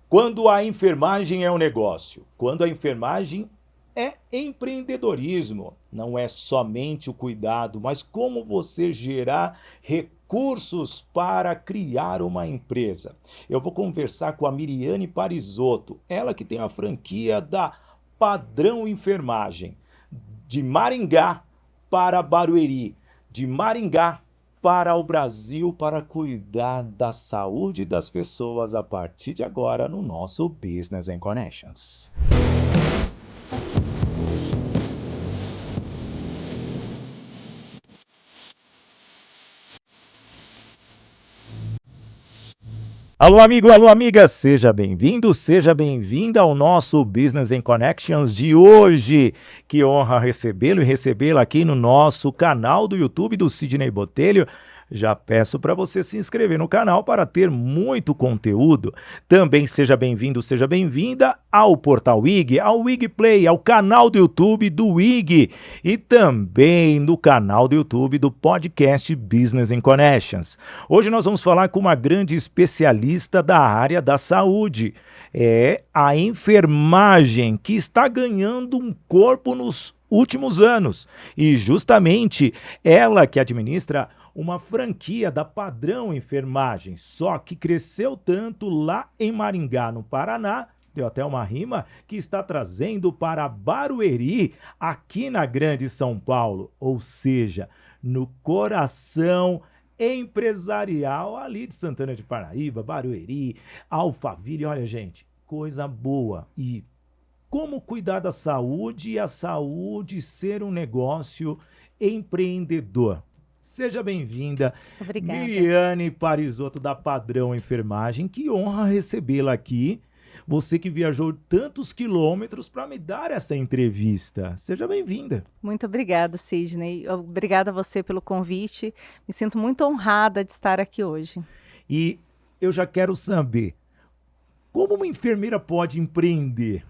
Quando a enfermagem é um negócio, quando a enfermagem é empreendedorismo, não é somente o cuidado, mas como você gerar recursos para criar uma empresa. Eu vou conversar com a Miriane Parisotto, ela que tem a franquia da Padrão Enfermagem, de Maringá para Barueri, de Maringá para o Brasil, para cuidar da saúde das pessoas a partir de agora no nosso Business and Connections. Alô, amigo, alô, amiga, seja bem-vindo, seja bem-vinda ao nosso Business and Connections de hoje. Que honra recebê-lo e recebê-la aqui no nosso canal do YouTube do Sidney Botelho. Já peço para você se inscrever no canal para ter muito conteúdo. Também seja bem-vindo, seja bem-vinda ao Portal WIG, ao WIG Play, ao canal do YouTube do WIG e também no canal do YouTube do podcast Business and Connections. Hoje nós vamos falar com uma grande especialista da área da saúde. É a enfermagem que está ganhando um corpo nos últimos anos. E justamente ela que administra uma franquia da Padrão Enfermagem, só que cresceu tanto lá em Maringá, no Paraná, deu até uma rima, que está trazendo para Barueri, aqui na Grande São Paulo, ou seja, no coração empresarial ali de Santana de Paraíba, Barueri, Alphaville. Olha, gente, coisa boa. E como cuidar da saúde e a saúde ser um negócio empreendedor. Seja bem-vinda, Obrigada. Miriane Parisotto, da Padrão Enfermagem. Que honra recebê-la aqui. Você que viajou tantos quilômetros para me dar essa entrevista. Seja bem-vinda. Muito obrigada, Sidney. Obrigada a você pelo convite. Me sinto muito honrada de estar aqui hoje. E eu já quero saber, como uma enfermeira pode empreender?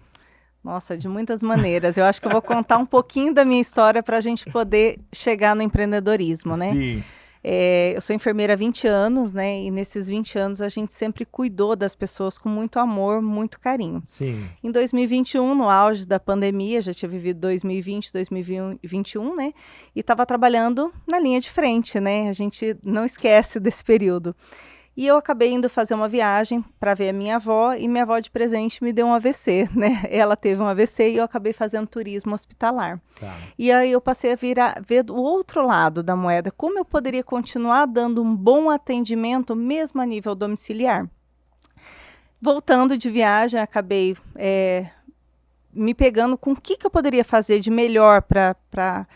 Nossa, de muitas maneiras. Eu acho que eu vou contar um pouquinho da minha história para a gente poder chegar no empreendedorismo, né? Sim. Eu sou enfermeira há 20 anos, né? E nesses 20 anos a gente sempre cuidou das pessoas com muito amor, muito carinho. Sim. Em 2021, no auge da pandemia, já tinha vivido 2020, 2021, né? E estava trabalhando na linha de frente, né? A gente não esquece desse período. E eu acabei indo fazer uma viagem para ver a minha avó, e minha avó de presente me deu um AVC, né? Ela teve um AVC e eu acabei fazendo turismo hospitalar. Tá. E aí eu passei a ver o outro lado da moeda, como eu poderia continuar dando um bom atendimento, mesmo a nível domiciliar. Voltando de viagem, acabei me pegando com o que eu poderia fazer de melhor para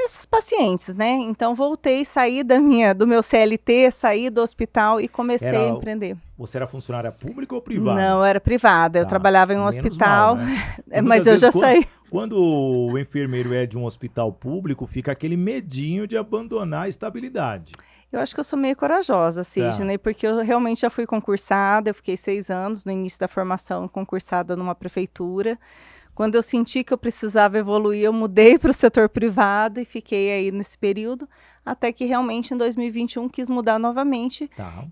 esses pacientes, né? Então voltei, saí do meu CLT, saí do hospital e comecei a empreender. Você era funcionária pública ou privada? Não, eu era privada. Eu trabalhava em um hospital, mal, né? mas eu já saí. Quando o enfermeiro é de um hospital público, fica aquele medinho de abandonar a estabilidade. Eu acho que eu sou meio corajosa, Sidney, porque eu realmente já fui concursada. Eu fiquei 6 anos no início da formação concursada numa prefeitura. Quando eu senti que eu precisava evoluir, eu mudei para o setor privado e fiquei aí nesse período, até que realmente em 2021 quis mudar novamente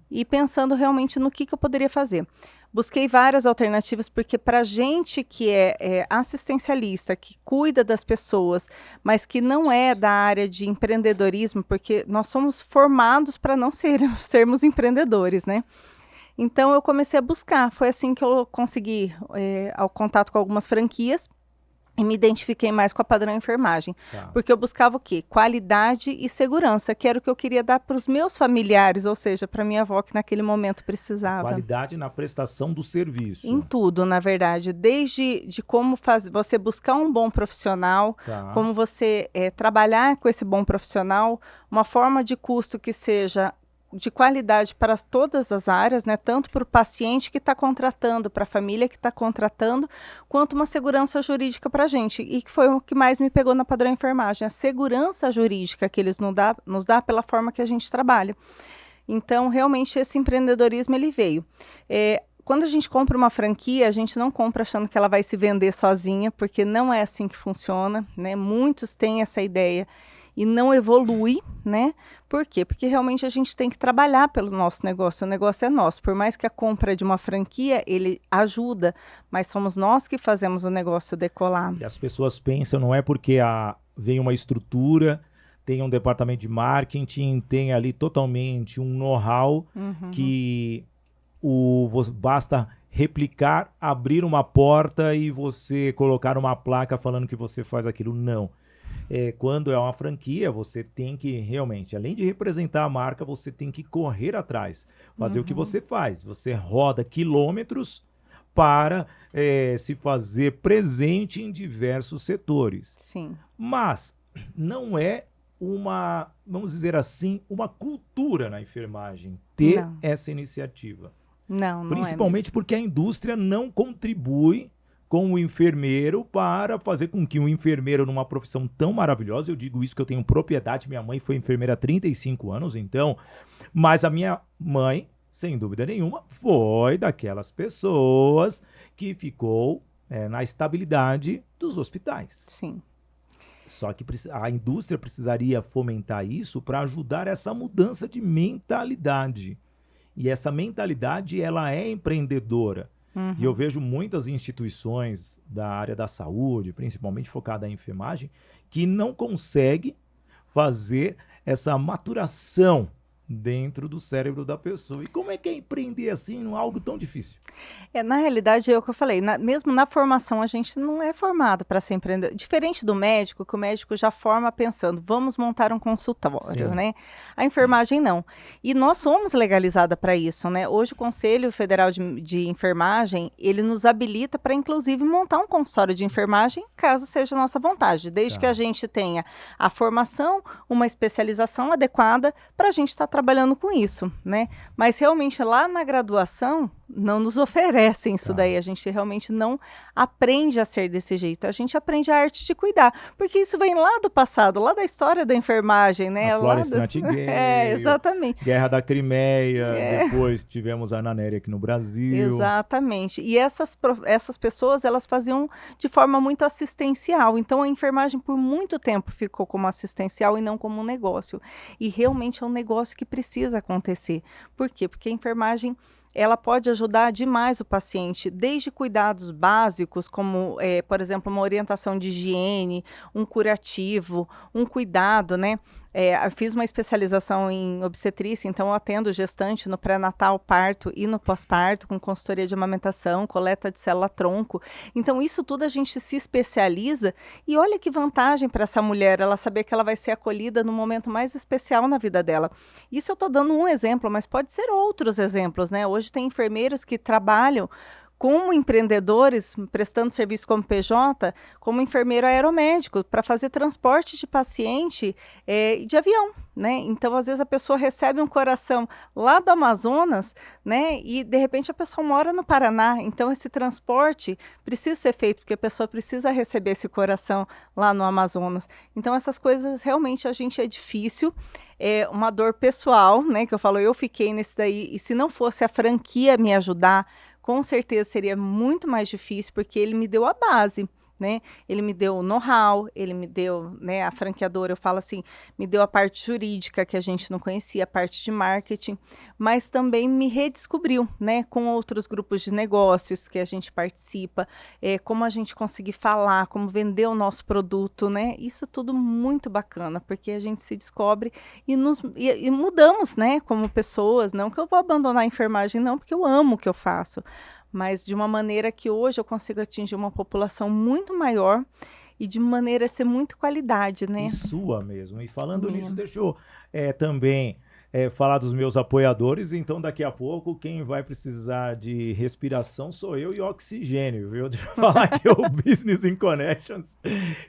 e pensando realmente no que eu poderia fazer. Busquei várias alternativas, porque para a gente que é assistencialista, que cuida das pessoas, mas que não é da área de empreendedorismo, porque nós somos formados para não sermos empreendedores, né? Então, eu comecei a buscar. Foi assim que eu consegui ao contato com algumas franquias e me identifiquei mais com a Padrão Enfermagem. Porque eu buscava o quê? Qualidade e segurança, que era o que eu queria dar para os meus familiares, ou seja, para minha avó que naquele momento precisava. Qualidade na prestação do serviço. Em tudo, na verdade. Desde de como você buscar um bom profissional, como você trabalhar com esse bom profissional, uma forma de custo que seja de qualidade para todas as áreas, né? Tanto para o paciente que está contratando, para a família que está contratando, quanto uma segurança jurídica para a gente. E que foi o que mais me pegou na Padrão Enfermagem, a segurança jurídica que eles nos dá pela forma que a gente trabalha. Então, realmente, esse empreendedorismo, ele veio. Quando a gente compra uma franquia, a gente não compra achando que ela vai se vender sozinha, porque não é assim que funciona, né? Muitos têm essa ideia. e não evolui, né? Por quê? Porque realmente a gente tem que trabalhar pelo nosso negócio, o negócio é nosso. Por mais que a compra de uma franquia, ele ajuda, mas somos nós que fazemos o negócio decolar. E as pessoas pensam, não é porque vem uma estrutura, tem um departamento de marketing, tem ali totalmente um know-how que basta replicar, abrir uma porta e você colocar uma placa falando que você faz aquilo. Não. Quando é uma franquia, você tem que realmente, além de representar a marca, você tem que correr atrás, fazer o que você faz. Você roda quilômetros para se fazer presente em diversos setores. Sim. Mas não é vamos dizer assim, uma cultura na enfermagem ter essa iniciativa. Não Principalmente porque a indústria não contribui com o enfermeiro para fazer com que um enfermeiro numa profissão tão maravilhosa, eu digo isso que eu tenho propriedade, minha mãe foi enfermeira há 35 anos, então, mas a minha mãe, sem dúvida nenhuma, foi daquelas pessoas que ficou na estabilidade dos hospitais. Sim. Só que a indústria precisaria fomentar isso para ajudar essa mudança de mentalidade. E essa mentalidade, ela é empreendedora. E eu vejo muitas instituições da área da saúde, principalmente focada em enfermagem, que não conseguem fazer essa maturação dentro do cérebro da pessoa. E como é que é empreender assim em algo tão difícil? Na realidade, é o que eu falei, mesmo na formação a gente não é formado para ser empreendedor. Diferente do médico, que o médico já forma pensando, vamos montar um consultório, né? A enfermagem não. E nós somos legalizada para isso, né? Hoje o Conselho Federal de Enfermagem, ele nos habilita para, inclusive, montar um consultório de enfermagem, caso seja a nossa vontade, desde que a gente tenha a formação, uma especialização adequada para a gente estar trabalhando com isso, né? Mas realmente lá na graduação não nos oferecem isso daí, a gente realmente não aprende a ser desse jeito, a gente aprende a arte de cuidar, porque isso vem lá do passado, lá da história da enfermagem, né? A Florence Nightingale, exatamente. Guerra da Crimeia, depois tivemos a Ana Nery aqui no Brasil. Exatamente, e essas pessoas, elas faziam de forma muito assistencial, então a enfermagem por muito tempo ficou como assistencial e não como um negócio, e realmente é um negócio que precisa acontecer. Por quê? Porque a enfermagem, ela pode ajudar demais o paciente, desde cuidados básicos, como, por exemplo, uma orientação de higiene, um curativo, um cuidado, né? Eu fiz uma especialização em obstetrícia, então eu atendo gestante no pré-natal, parto e no pós-parto, com consultoria de amamentação, coleta de célula-tronco. Então, isso tudo a gente se especializa e olha que vantagem para essa mulher, ela saber que ela vai ser acolhida no momento mais especial na vida dela. Isso eu estou dando um exemplo, mas pode ser outros exemplos, né? Hoje tem enfermeiros que trabalham como empreendedores, prestando serviço como PJ, como enfermeiro aeromédico, para fazer transporte de paciente de avião, né? Então, às vezes, a pessoa recebe um coração lá do Amazonas, né? E, de repente, a pessoa mora no Paraná. Então, esse transporte precisa ser feito, porque a pessoa precisa receber esse coração lá no Amazonas. Então, essas coisas, realmente, a gente é difícil. É uma dor pessoal, né? Que eu falo, eu fiquei nesse daí, e se não fosse a franquia me ajudar, com certeza seria muito mais difícil, porque ele me deu a base, né? Ele me deu o know-how, ele me deu, né, a franqueadora, eu falo assim, me deu a parte jurídica que a gente não conhecia, a parte de marketing, mas também me redescobriu, né, com outros grupos de negócios que a gente participa, como a gente conseguir falar, como vender o nosso produto, né? Isso tudo muito bacana, porque a gente se descobre e mudamos, né, como pessoas. Não que eu vou abandonar a enfermagem, não, porque eu amo o que eu faço, mas de uma maneira que hoje eu consigo atingir uma população muito maior e de maneira a ser muito qualidade, né? E sua mesmo. E falando nisso, deixa eu também falar dos meus apoiadores. Então, daqui a pouco, quem vai precisar de respiração sou eu e oxigênio, viu? Deixa eu falar que o Business in Connections,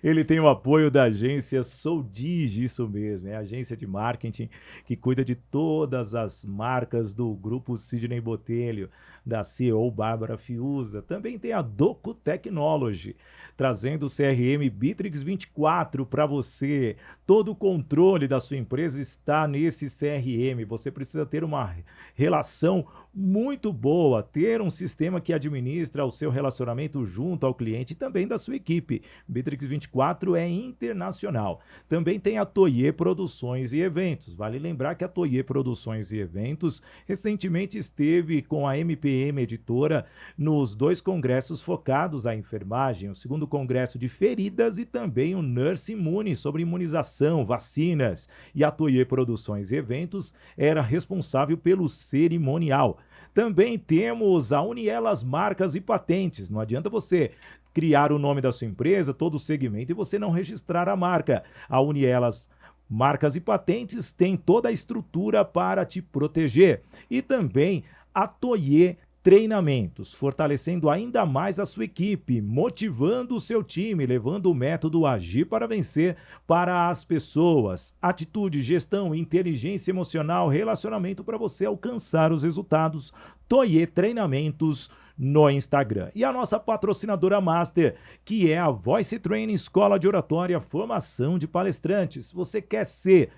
ele tem o apoio da agência Soldige, isso mesmo, é a agência de marketing que cuida de todas as marcas do grupo Sidney Botelho, da CEO Bárbara Fiuza. Também tem a Doco Technology, trazendo o CRM Bitrix 24 para você. Todo o controle da sua empresa está nesse CRM. Você precisa ter uma relação muito boa ter um sistema que administra o seu relacionamento junto ao cliente e também da sua equipe. Bitrix 24 é internacional. Também tem a Toye Produções e Eventos. Vale lembrar que a Toye Produções e Eventos recentemente esteve com a MPM Editora nos 2 congressos focados à enfermagem, o 2º congresso de feridas e também o Nurse Imune sobre imunização, vacinas. E a Toye Produções e Eventos era responsável pelo cerimonial. Também temos a Unielas Marcas e Patentes. Não adianta você criar o nome da sua empresa, todo o segmento, e você não registrar a marca. A Unielas Marcas e Patentes tem toda a estrutura para te proteger. E também a Toye Treinamentos, fortalecendo ainda mais a sua equipe, motivando o seu time, levando o método Agir para Vencer para as pessoas. Atitude, gestão, inteligência emocional, relacionamento para você alcançar os resultados. Toye Treinamentos no Instagram. E a nossa patrocinadora master, que é a Voice Training Escola de Oratória, formação de palestrantes. Você quer ser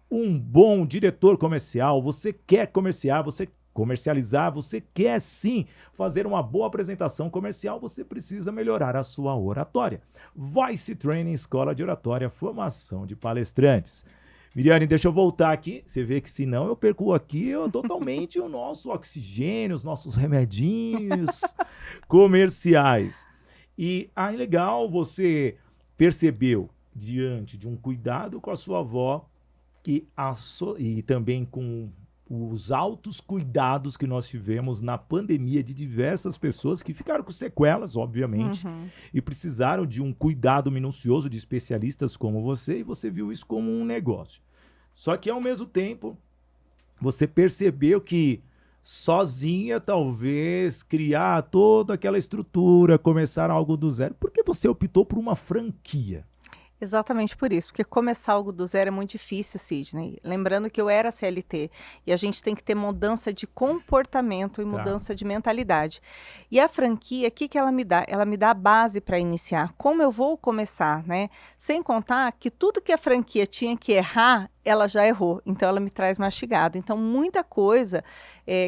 um bom diretor comercial, você quer comercializar, você quer sim fazer uma boa apresentação comercial, você precisa melhorar a sua oratória. Voice Training Escola de Oratória, formação de palestrantes. Miriane, deixa eu voltar aqui, você vê que senão eu perco aqui totalmente o nosso oxigênio, os nossos remedinhos comerciais. E aí legal, você percebeu, diante de um cuidado com a sua avó, e também com os altos cuidados que nós tivemos na pandemia de diversas pessoas que ficaram com sequelas, obviamente, e precisaram de um cuidado minucioso de especialistas como você, e você viu isso como um negócio. Só que, ao mesmo tempo, você percebeu que sozinha, talvez, criar toda aquela estrutura, começar algo do zero, porque você optou por uma franquia. Exatamente por isso, porque começar algo do zero é muito difícil, Sidney. Lembrando que eu era CLT e a gente tem que ter mudança de comportamento e mudança de mentalidade. E a franquia, o que ela me dá? Ela me dá a base para iniciar. Como eu vou começar, né? Sem contar que tudo que a franquia tinha que errar, ela já errou, então ela me traz mastigado. Então, muita coisa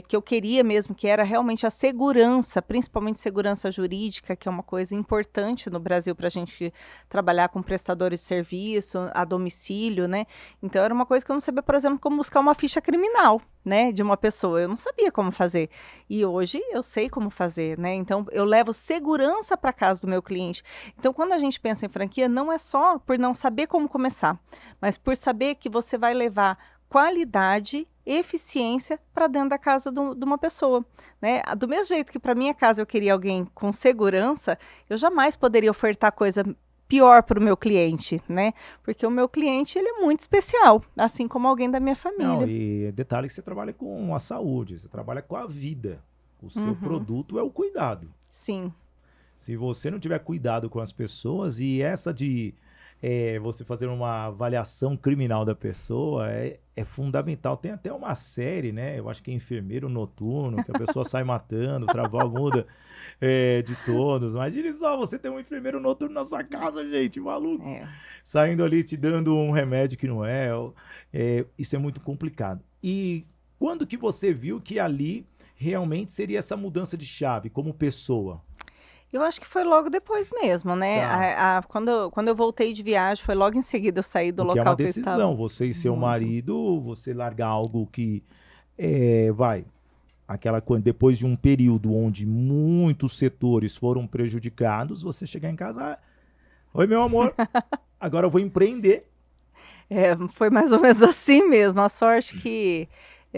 que eu queria mesmo, que era realmente a segurança, principalmente segurança jurídica, que é uma coisa importante no Brasil para a gente trabalhar com prestadores de serviço, a domicílio, né? Então, era uma coisa que eu não sabia, por exemplo, como buscar uma ficha criminal, né, de uma pessoa. Eu não sabia como fazer. E hoje eu sei como fazer, né? Então, eu levo segurança para casa do meu cliente. Então, quando a gente pensa em franquia, não é só por não saber como começar, mas por saber que você vai levar qualidade, eficiência para dentro da casa de uma pessoa, né? Do mesmo jeito que para minha casa eu queria alguém com segurança, eu jamais poderia ofertar coisa pior para o meu cliente, né? Porque o meu cliente, ele é muito especial, assim como alguém da minha família. Não, e detalhe que você trabalha com a saúde, você trabalha com a vida. O seu produto é o cuidado. Sim. Se você não tiver cuidado com as pessoas, e essa de você fazer uma avaliação criminal da pessoa é fundamental. Tem até uma série, né? Eu acho que é Enfermeiro Noturno, que a pessoa sai matando, trava muda de todos. Imagine só, você tem um enfermeiro noturno na sua casa, gente, maluco. Saindo ali, te dando um remédio que não é. Isso é muito complicado. E quando que você viu que ali realmente seria essa mudança de chave como pessoa? Eu acho que foi logo depois mesmo, né? Quando eu voltei de viagem, foi logo em seguida eu saí do Porque local é uma decisão, que eu estava. você e seu marido, você largar algo que depois de um período onde muitos setores foram prejudicados, você chegar em casa, oi meu amor, agora eu vou empreender. Foi mais ou menos assim mesmo. A sorte que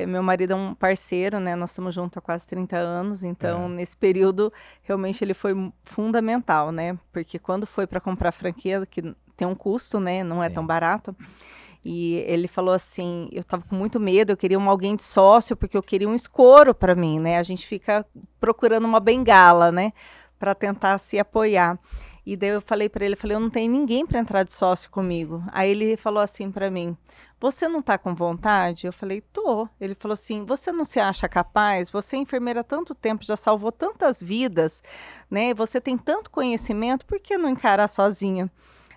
meu marido é um parceiro, né? Nós estamos juntos há quase 30 anos, então nesse período realmente ele foi fundamental, né? Porque quando foi para comprar franquia, que tem um custo, né? Não é tão barato. E ele falou assim, eu estava com muito medo, eu queria alguém de sócio, porque eu queria um escoro para mim, né? A gente fica procurando uma bengala, né? Para tentar se apoiar. E daí eu falei para ele, eu não tenho ninguém para entrar de sócio comigo. Aí ele falou assim para mim, você não tá com vontade? Eu falei, tô. Ele falou assim, você não se acha capaz? Você é enfermeira há tanto tempo, já salvou tantas vidas, né? Você tem tanto conhecimento, por que não encarar sozinha?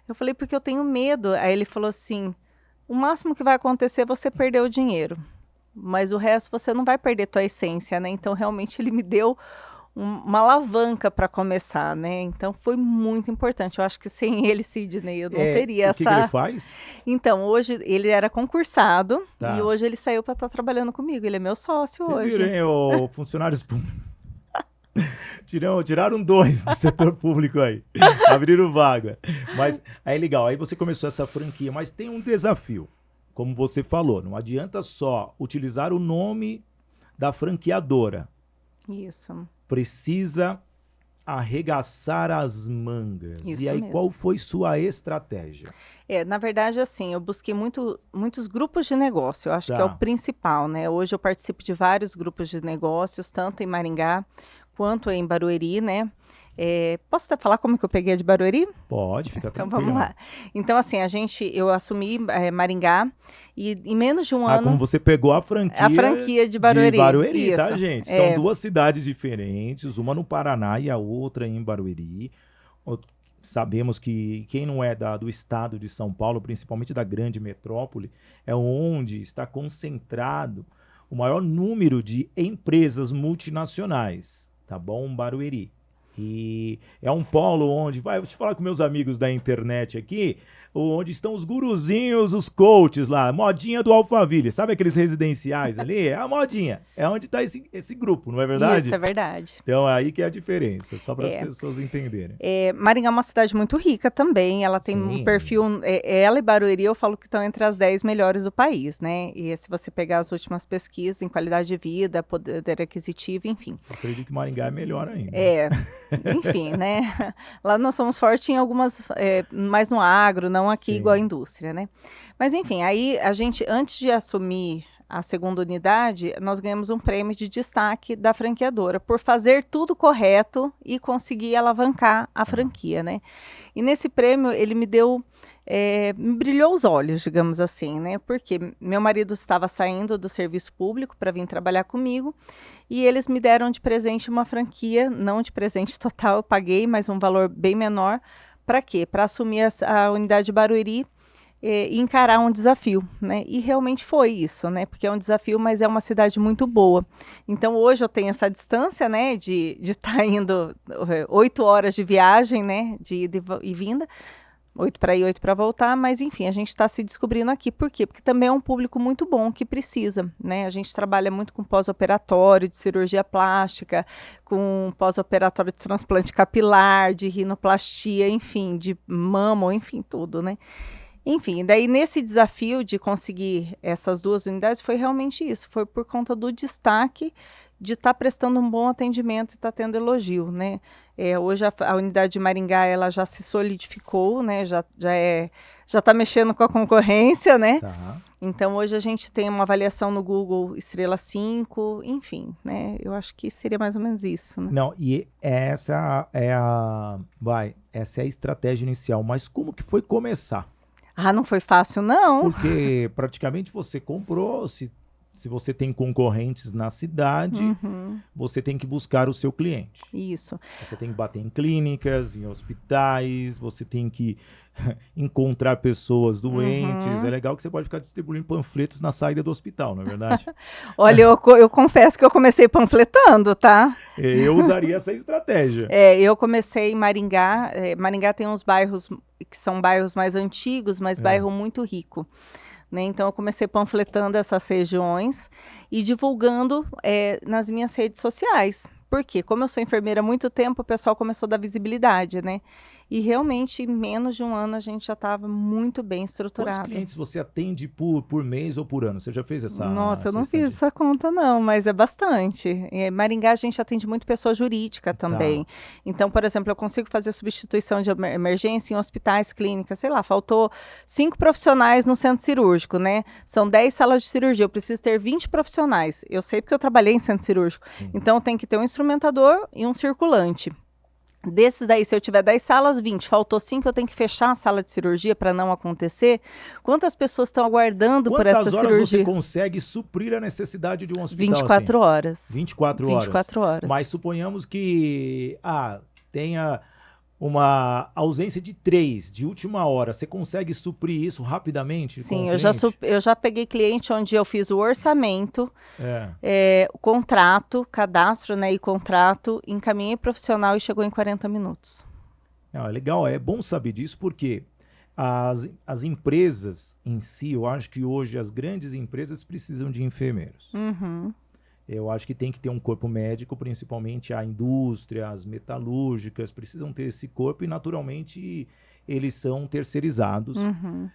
Eu falei, porque eu tenho medo. Aí ele falou assim, o máximo que vai acontecer é você perder o dinheiro. mas o resto você não vai perder tua essência, né? Então, realmente, ele me deu uma alavanca para começar, né? Então, foi muito importante. Eu acho que sem ele, Sidney, eu não teria o que ele faz? Então, hoje ele era concursado Tá. e hoje ele saiu para estar trabalhando comigo. Ele é meu sócio hoje. Vocês viram, hein, ô, funcionários públicos? Tiraram 2 do setor público aí. Abriram vaga. Mas aí legal, aí você começou essa franquia, mas tem um desafio. Como você falou, não adianta só utilizar o nome da franqueadora. Isso. Precisa arregaçar as mangas. Isso e aí, mesmo. qual foi sua estratégia? Na verdade, assim, eu busquei muitos grupos de negócio, eu acho que é o principal, né? Hoje eu participo de vários grupos de negócios, tanto em Maringá quanto em Barueri, né? Posso até falar como que eu peguei a de Barueri? Pode, fica Então tranquilo. vamos lá. Então, assim, eu assumi Maringá e em menos de um ano... como você pegou a franquia de Barueri. De Barueri, isso. Tá, gente? São 2 cidades diferentes, uma no Paraná e a outra em Barueri. Sabemos que quem não é do estado de São Paulo, principalmente da grande metrópole, é onde está concentrado o maior número de empresas multinacionais, tá bom? Barueri. E é um polo onde, vou te falar com meus amigos da internet aqui, onde estão os guruzinhos, os coaches lá, modinha do Alphaville, sabe aqueles residenciais ali? É a modinha, é onde está esse grupo, não é verdade? Isso, é verdade. Então aí que é a diferença, só para as pessoas entenderem. Maringá é uma cidade muito rica também, ela tem um perfil, ela e Barueri eu falo que estão entre as 10 melhores do país, né? E se você pegar as últimas pesquisas em qualidade de vida, poder aquisitivo, enfim. Eu acredito que Maringá é melhor ainda. Enfim, né? Lá nós somos fortes em algumas, mais no agro, não aqui igual a indústria, né? Mas enfim, aí a gente, antes de assumir a segunda unidade, nós ganhamos um prêmio de destaque da franqueadora por fazer tudo correto e conseguir alavancar a franquia, né? E nesse prêmio ele me deu, me brilhou os olhos, digamos assim, né? Porque meu marido estava saindo do serviço público para vir trabalhar comigo e eles me deram de presente uma franquia, não de presente total, eu paguei, mas um valor bem menor. Para quê? Para assumir a unidade de Barueri e encarar um desafio, né? E realmente foi isso, né? Porque é um desafio, mas é uma cidade muito boa. Então, hoje eu tenho essa distância, né? De estar indo 8 horas de viagem, né? De ida e vinda. 8 para ir, 8 para voltar, mas enfim, a gente está se descobrindo aqui. Por quê? Porque também é um público muito bom que precisa, né? A gente trabalha muito com pós-operatório de cirurgia plástica, com pós-operatório de transplante capilar, de rinoplastia, enfim, de mama, enfim, tudo, né? Enfim, daí nesse desafio de conseguir essas 2 unidades foi realmente isso, foi por conta do destaque de estar prestando um bom atendimento e estar tendo elogio, né? Hoje a unidade de Maringá ela já se solidificou, né? Já está mexendo com a concorrência, né? Tá. Então hoje a gente tem uma avaliação no Google estrela 5, enfim, né? Eu acho que seria mais ou menos isso, né? Não, e essa é a estratégia inicial, mas como que foi começar? Não foi fácil, não. Porque praticamente você comprou, se você tem concorrentes na cidade, você tem que buscar o seu cliente. Isso. Você tem que bater em clínicas, em hospitais, você tem que encontrar pessoas doentes. É legal que você pode ficar distribuindo panfletos na saída do hospital, não é verdade? Olha, eu confesso que eu comecei panfletando, tá? Eu usaria essa estratégia. Eu comecei em Maringá. Maringá tem uns bairros que são bairros mais antigos, mas bairro muito rico. Né? Então, eu comecei panfletando essas regiões e divulgando nas minhas redes sociais. Por quê? Como eu sou enfermeira há muito tempo, o pessoal começou a dar visibilidade, né? E realmente, em menos de um ano, a gente já estava muito bem estruturado. Quantos clientes você atende por mês ou por ano? Você já fez essa... Nossa, eu não fiz essa conta não, mas é bastante. Em Maringá, a gente atende muito pessoa jurídica também. Tá. Então, por exemplo, eu consigo fazer substituição de emergência em hospitais, clínicas, sei lá, faltou 5 profissionais no centro cirúrgico, né? São 10 salas de cirurgia, eu preciso ter 20 profissionais. Eu sei porque eu trabalhei em centro cirúrgico. Então, tem que ter um instrumentador e um circulante. Desses daí, se eu tiver 10 salas, 20, faltou 5, eu tenho que fechar a sala de cirurgia para não acontecer. Quantas pessoas estão aguardando por essa cirurgia? Quantas horas você consegue suprir a necessidade de um hospital 24 assim? horas. 24 horas. 24 horas. Mas suponhamos que tenha uma ausência de 3, de última hora, você consegue suprir isso rapidamente com o Sim, cliente? eu já peguei cliente onde eu fiz o orçamento, É. o contrato, cadastro, né, e contrato, encaminhei profissional e chegou em 40 minutos. Não, é legal, é bom saber disso porque as empresas em si, eu acho que hoje as grandes empresas precisam de enfermeiros. Uhum, Eu acho que tem que ter um corpo médico, principalmente a indústria, as metalúrgicas, precisam ter esse corpo e, naturalmente, eles são terceirizados, uhum,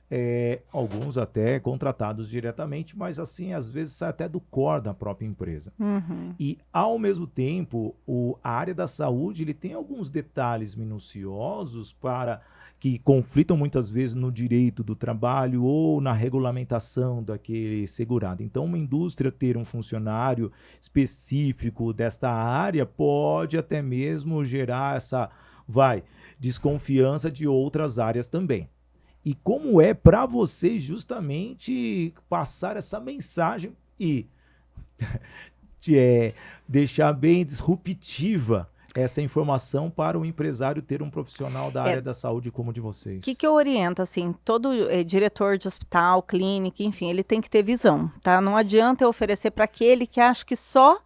alguns até contratados diretamente, mas, assim, às vezes sai até do core da própria empresa. uhum. E, ao mesmo tempo, a área da saúde ele tem alguns detalhes minuciosos para que conflitam muitas vezes no direito do trabalho ou na regulamentação daquele segurado. Então, uma indústria ter um funcionário específico desta área pode até mesmo gerar essa, desconfiança de outras áreas também. E como é para vocês justamente passar essa mensagem e deixar bem disruptiva essa informação para o empresário ter um profissional da É, área da saúde como o de o vocês? que eu oriento, assim, todo diretor de hospital, clínica, enfim, ele tem que ter visão, tá? Não adianta eu oferecer para aquele que acha que só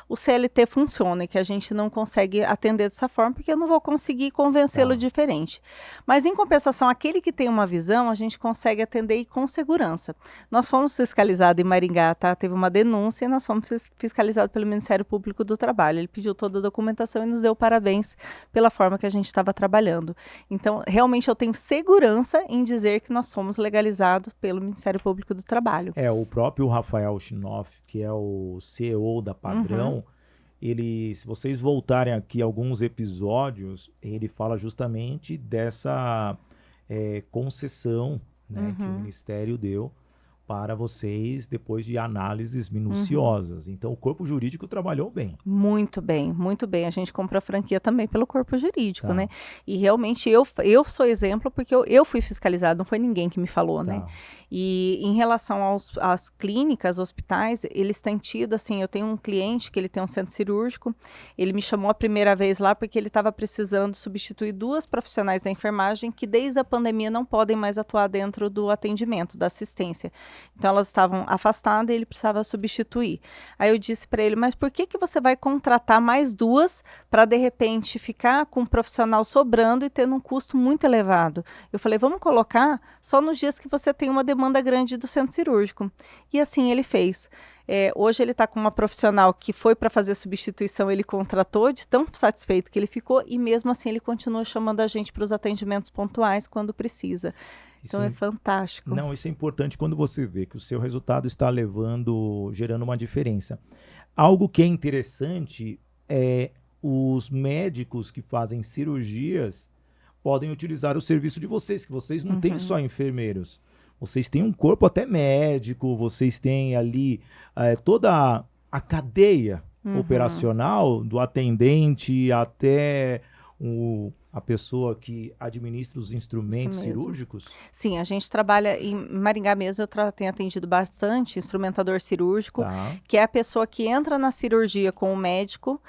o CLT funciona e que a gente não consegue atender dessa forma, porque eu não vou conseguir convencê-lo Tá. diferente. Mas, em compensação, aquele que tem uma visão, a gente consegue atender e com segurança. Nós fomos fiscalizados em Maringá, tá? Teve uma denúncia e nós fomos fiscalizados pelo Ministério Público do Trabalho. Ele pediu toda a documentação e nos deu parabéns pela forma que a gente estava trabalhando. Então, realmente, eu tenho segurança em dizer que nós somos legalizados pelo Ministério Público do Trabalho. O próprio Rafael Schinoff, que é o CEO da Uhum, Padrão, ele, se vocês voltarem aqui a alguns episódios, ele fala justamente dessa concessão, né, que o uhum, Ministério deu para vocês depois de análises uhum. minuciosas. Então, o corpo jurídico trabalhou bem. Muito bem, muito bem. A gente comprou a franquia também pelo corpo jurídico, né? Tá, E realmente eu sou exemplo porque eu fui fiscalizado, não foi ninguém que me falou, né? tá. E em relação às clínicas, hospitais, eles têm tido, assim, eu tenho um cliente que ele tem um centro cirúrgico, ele me chamou a primeira vez lá porque ele estava precisando substituir 2 profissionais da enfermagem que desde a pandemia não podem mais atuar dentro do atendimento, da assistência. Então elas estavam afastadas e ele precisava substituir. Aí eu disse para ele, mas por que que você vai contratar mais 2 para de repente ficar com um profissional sobrando e tendo um custo muito elevado? Eu falei, vamos colocar só nos dias que você tem uma demanda grande do centro cirúrgico. E assim ele fez. Hoje ele está com uma profissional que foi para fazer substituição, ele contratou, de tão satisfeito que ele ficou, e mesmo assim ele continua chamando a gente para os atendimentos pontuais quando precisa. Isso Então é é, fantástico. não, isso é importante quando você vê que o seu resultado está gerando uma diferença. Algo que é interessante é os médicos que fazem cirurgias podem utilizar o serviço de vocês, que vocês não têm Uhum, só enfermeiros. Vocês têm um corpo até médico, vocês têm ali toda a cadeia uhum. operacional, do atendente até a pessoa que administra os Isso instrumentos mesmo. cirúrgicos. Sim, a gente trabalha em Maringá mesmo, tenho atendido bastante instrumentador cirúrgico, Tá. que é a pessoa que entra na cirurgia com o médico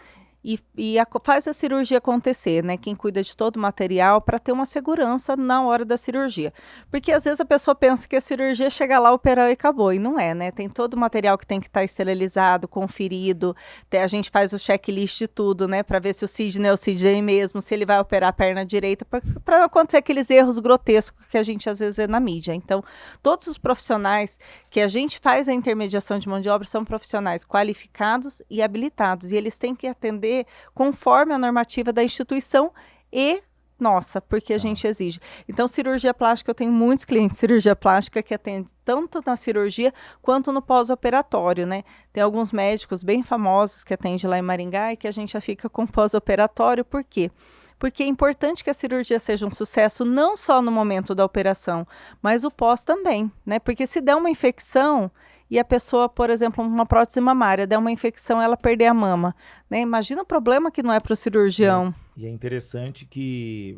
faz a cirurgia acontecer, né? Quem cuida de todo o material para ter uma segurança na hora da cirurgia. Porque às vezes a pessoa pensa que a cirurgia chega lá, operar e acabou, e não é, né? Tem todo o material que tem que estar esterilizado, conferido, a gente faz o checklist de tudo, né? Para ver se o Sidney é o Sidney mesmo, se ele vai operar a perna direita, para não acontecer aqueles erros grotescos que a gente às vezes vê na mídia. Então, todos os profissionais que a gente faz a intermediação de mão de obra são profissionais qualificados e habilitados, e eles têm que atender conforme a normativa da instituição e nossa, porque a Tá. gente exige. Então, cirurgia plástica, eu tenho muitos clientes de cirurgia plástica que atendem tanto na cirurgia quanto no pós-operatório, né? Tem alguns médicos bem famosos que atendem lá em Maringá e que a gente já fica com pós-operatório, por quê? Porque é importante que a cirurgia seja um sucesso não só no momento da operação, mas o pós também, né? Porque se der uma infecção e a pessoa, por exemplo, uma prótese mamária, der uma infecção, ela perder a mama, né? Imagina o problema que não é para o E é, cirurgião. e é interessante que,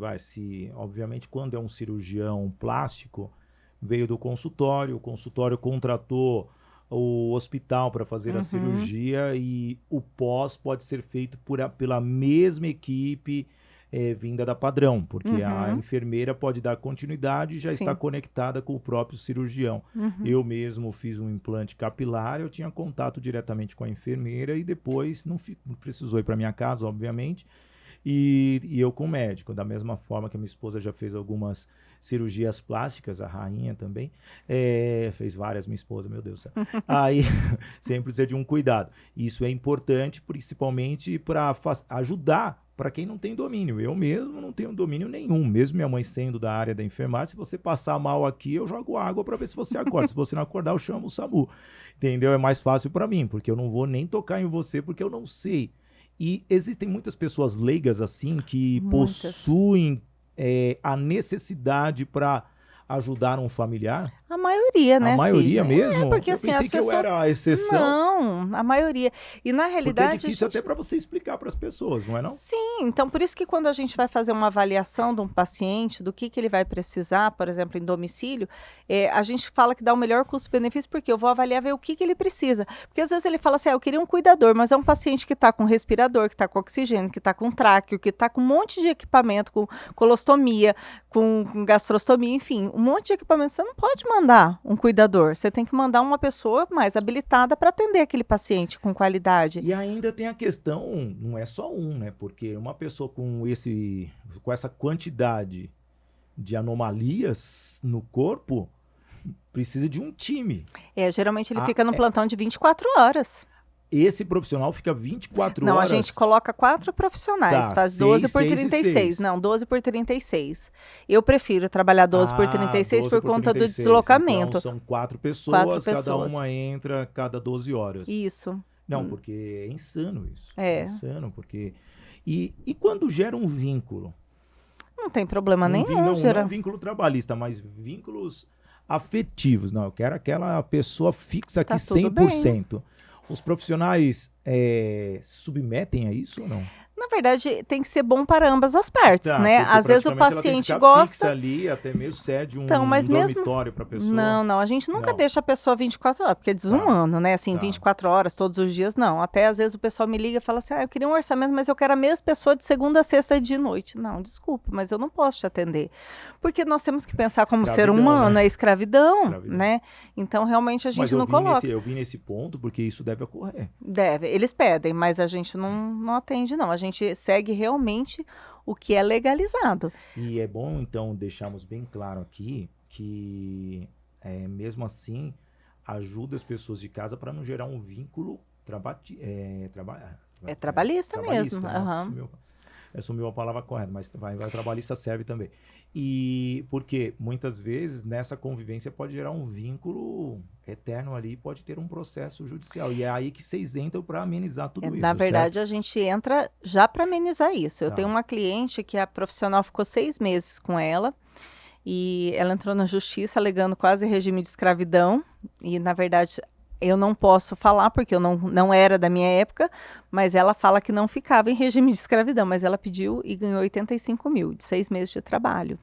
obviamente, quando é um cirurgião plástico, veio do consultório, o consultório contratou o hospital para fazer a Uhum, cirurgia e o pós pode ser feito pela mesma equipe vinda da padrão, porque a Uhum. enfermeira pode dar continuidade e já está Sim. conectada com o próprio cirurgião. Uhum. Eu mesmo fiz um implante capilar, eu tinha contato diretamente com a enfermeira e depois não precisou ir para minha casa, obviamente, e eu com o médico. Da mesma forma que a minha esposa já fez algumas cirurgias plásticas, a rainha também, fez várias, minha esposa, meu Deus do céu. Aí sempre precisa de um cuidado. Isso é importante, principalmente para ajudar para quem não tem domínio. Eu mesmo não tenho domínio nenhum, mesmo minha mãe sendo da área da enfermagem, se você passar mal aqui, eu jogo água para ver se você acorda. Se você não acordar, eu chamo o SAMU. Entendeu? É mais fácil para mim, porque eu não vou nem tocar em você, porque eu não sei. E existem muitas pessoas leigas assim que Muitas. possuem a necessidade para ajudar um familiar. A maioria, A né, maioria Sidney? mesmo? Porque Eu assim, pensei as que eu pessoas. era a exceção, Não, a maioria. E na porque é realidade, a difícil até gente. para você explicar para as pessoas, não é não? Sim, então por isso que quando a gente vai fazer uma avaliação de um paciente, do que ele vai precisar, por exemplo, em domicílio, a gente fala que dá o melhor custo-benefício, porque eu vou avaliar ver o que ele precisa. Porque às vezes ele fala assim, eu queria um cuidador, mas é um paciente que está com respirador, que está com oxigênio, que está com tráqueo, que está com um monte de equipamento, com colostomia, com gastrostomia, enfim, um monte de equipamento. Você não pode mandar um cuidador, você tem que mandar uma pessoa mais habilitada para atender aquele paciente com qualidade. E ainda tem a questão, não é só um, né? Porque uma pessoa com essa quantidade de anomalias no corpo precisa de um time. Geralmente ele Ah, fica no plantão de 24 horas. Esse profissional fica 24 Não, a horas. gente coloca 4 profissionais, Tá, faz 12 6, por 6 e 36. 6. Não, 12 por 36. Eu prefiro trabalhar 12 por 36 12 por por conta do 36. deslocamento. Então são 4 pessoas, cada pessoas. uma entra a cada 12 horas. Isso. Não, porque é insano isso. É. É insano, porque... E quando gera um vínculo? Não tem problema nenhum, Não vínculo trabalhista, mas vínculos afetivos. Não, eu quero aquela pessoa fixa aqui Tá tudo bem. 100%. Os profissionais submetem a isso ou não? Na verdade, tem que ser bom para ambas as partes, Tá, né? porque Às vezes o praticamente ela tem que paciente ficar gosta. fixa ali, até mesmo cede um Então, mas mesmo. dormitório para a pessoa. Não, a gente nunca Não. deixa a pessoa 24 horas, porque é desumano, né? Assim, Tá. 24 horas todos os dias, não. Até às vezes o pessoal me liga e fala assim, eu queria um orçamento, mas eu quero a mesma pessoa de segunda a sexta e de noite. Não, desculpa, mas eu não posso te atender. Porque nós temos que pensar como ser Escravidão, humano, né? é escravidão, Escravidão. né? Então, realmente, a gente Mas não coloca. eu vi nesse ponto porque isso deve ocorrer. Deve, eles pedem, mas a gente não atende, não. A gente segue realmente o que é legalizado. E é bom, então, deixarmos bem claro aqui que, mesmo assim, ajuda as pessoas de casa para não gerar um vínculo Trabalhista mesmo. Nossa, Aham. sumiu a palavra correta, mas vai trabalhista serve também. E porque muitas vezes nessa convivência pode gerar um vínculo eterno ali, pode ter um processo judicial. E é aí que vocês entram para amenizar tudo isso. Na verdade, a gente entra já para amenizar isso. Eu Tá. tenho uma cliente que a profissional ficou 6 meses com ela e ela entrou na justiça alegando quase regime de escravidão. E, na verdade, eu não posso falar porque eu não era da minha época, mas ela fala que não ficava em regime de escravidão. Mas ela pediu e ganhou 85 mil de 6 meses de trabalho.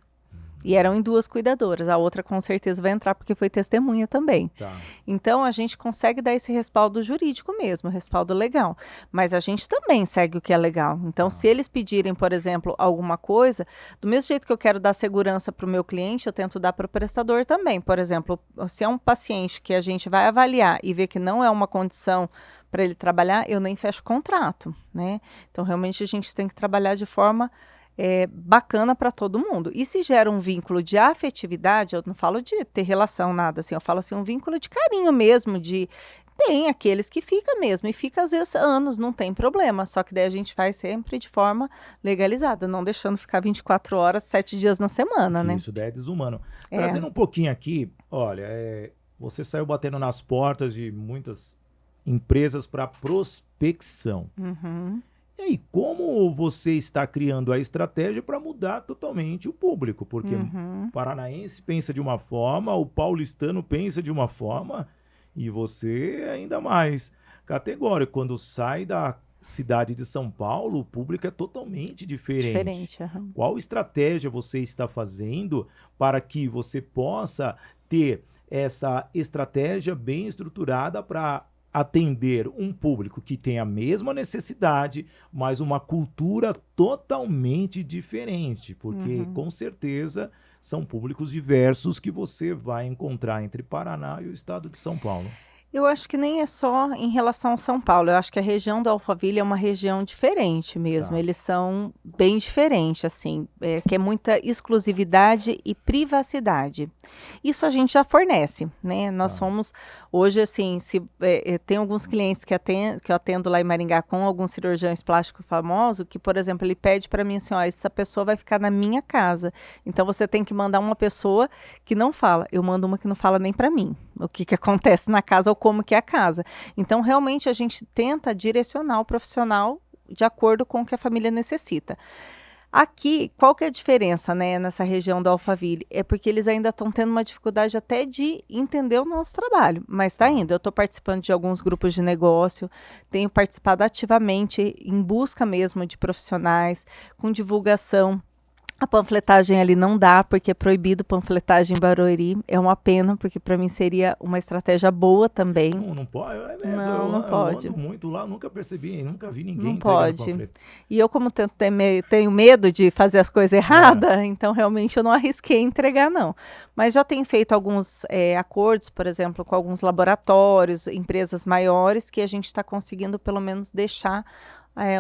E eram em 2 cuidadoras. A outra com certeza vai entrar porque foi testemunha também. Tá. Então, a gente consegue dar esse respaldo jurídico mesmo, respaldo legal. Mas a gente também segue o que é legal. Então, se eles pedirem, por exemplo, alguma coisa, do mesmo jeito que eu quero dar segurança para o meu cliente, eu tento dar para o prestador também. Por exemplo, se é um paciente que a gente vai avaliar e ver que não é uma condição para ele trabalhar, eu nem fecho contrato, né? Então, realmente, a gente tem que trabalhar de forma bacana para todo mundo. E se gera um vínculo de afetividade, eu não falo de ter relação, nada assim, eu falo assim, um vínculo de carinho mesmo, tem aqueles que fica mesmo, e fica às vezes anos, não tem problema, só que daí a gente faz sempre de forma legalizada, não deixando ficar 24 horas, 7 dias na semana, né? Isso daí é desumano. Trazendo um pouquinho aqui, olha, você saiu batendo nas portas de muitas empresas para prospecção. Uhum. E aí, como você está criando a estratégia para mudar totalmente o público? Porque o paranaense pensa de uma forma, o paulistano pensa de uma forma, e você ainda mais categórico. Quando sai da cidade de São Paulo, o público é totalmente diferente. Qual estratégia você está fazendo para que você possa ter essa estratégia bem estruturada para atender um público que tem a mesma necessidade, mas uma cultura totalmente diferente, porque com certeza são públicos diversos que você vai encontrar entre Paraná e o estado de São Paulo. Eu acho que nem é só em relação ao São Paulo, eu acho que a região do Alphaville é uma região diferente mesmo, Está. eles são bem diferentes, assim, que é muita exclusividade e privacidade. Isso a gente já fornece, né? Nós Tá. somos, hoje, assim, tem alguns clientes que eu atendo lá em Maringá com alguns cirurgiões plásticos famosos, que, por exemplo, ele pede para mim assim, ó, essa pessoa vai ficar na minha casa, então você tem que mandar uma pessoa que não fala, eu mando uma que não fala nem para mim, o que acontece na casa ou como que é a casa. Então, realmente, a gente tenta direcionar o profissional de acordo com o que a família necessita. Aqui, qual que é a diferença, né, nessa região do Alphaville? É porque eles ainda estão tendo uma dificuldade até de entender o nosso trabalho, mas está indo. Eu estou participando de alguns grupos de negócio, tenho participado ativamente em busca mesmo de profissionais, com divulgação. A panfletagem ali não dá, porque é proibido panfletagem em Barueri. É uma pena, porque para mim seria uma estratégia boa também. Não pode, é mesmo. Não pode. Eu ando muito lá, nunca percebi, nunca vi ninguém Não entregando pode. panfleto. E eu, como tenho medo de fazer as coisas erradas, então realmente eu não arrisquei entregar, não. Mas já tenho feito alguns acordos, por exemplo, com alguns laboratórios, empresas maiores, que a gente está conseguindo pelo menos deixar